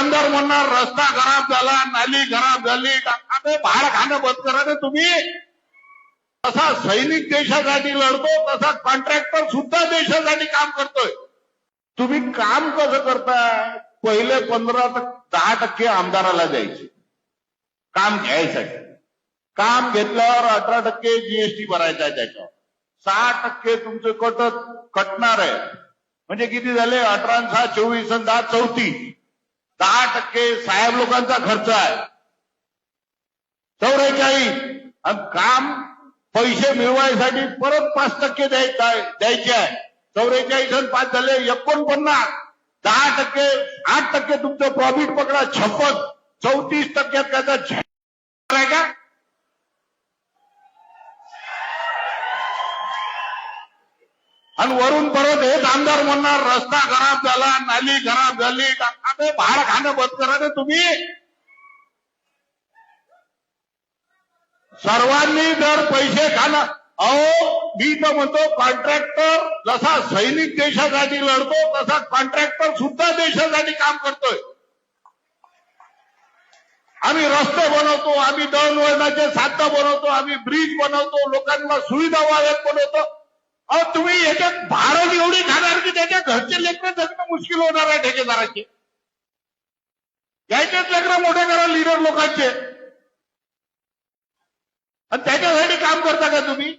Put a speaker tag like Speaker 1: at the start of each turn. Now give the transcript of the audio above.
Speaker 1: आमदार म्हणणार रस्ता खराब झाला, नाली खराब झाली, अरे भाड खाणं बंद करा रे तुम्ही. तसा सैनिक देशासाठी लढतो, तसा कॉन्ट्रॅक्टर सुद्धा देशासाठी काम करतोय. तुम्ही काम कसं करताय? पहिले 15-10% आमदाराला द्यायचे काम घ्यायसाठी. काम घेतल्यावर 18% जीएसटी भरायचा आहे, त्याच्यावर 6% तुमचे कटणार आहे. म्हणजे किती झाले? 18 आणि 6 24 आणि 10 34. 10% साहेब लोकांचा खर्च आहे. 44 आणि काम पैसे मिळवायसाठी परत 5% द्यायचे आहे. 44 आणि 5 झाले 49. 10%, 8% तुमचं प्रॉफिट पकडा 56. 34% त्याचा आहे का? आणि वरून परत हेच आमदार म्हणणार रस्ता खराब झाला, नाली खराब झाली, अरे भाड खाणं बंद करा रे तुम्ही. सर्वांनी जर पैसे खाणं, अहो मी तर म्हणतो कॉन्ट्रॅक्टर जसा सैनिक देशासाठी लढतो, तसा कॉन्ट्रॅक्टर सुद्धा देशासाठी काम करतोय. आम्ही रस्ते बनवतो, आम्ही दळणवळणाचे साधनं बनवतो, आम्ही ब्रिज बनवतो, लोकांना सुविधा व्हाव्यात बनवतो. अहो तुम्ही याच्यात भाडं एवढी खाणार की त्याच्या घरचे लेकरं जगणं मुश्किल होणार आहे ठेकेदाराचे. यायचेच लेकरं मोठे करा लीडर लोकांचे, आणि त्याच्यासाठी काम करता का तुम्ही?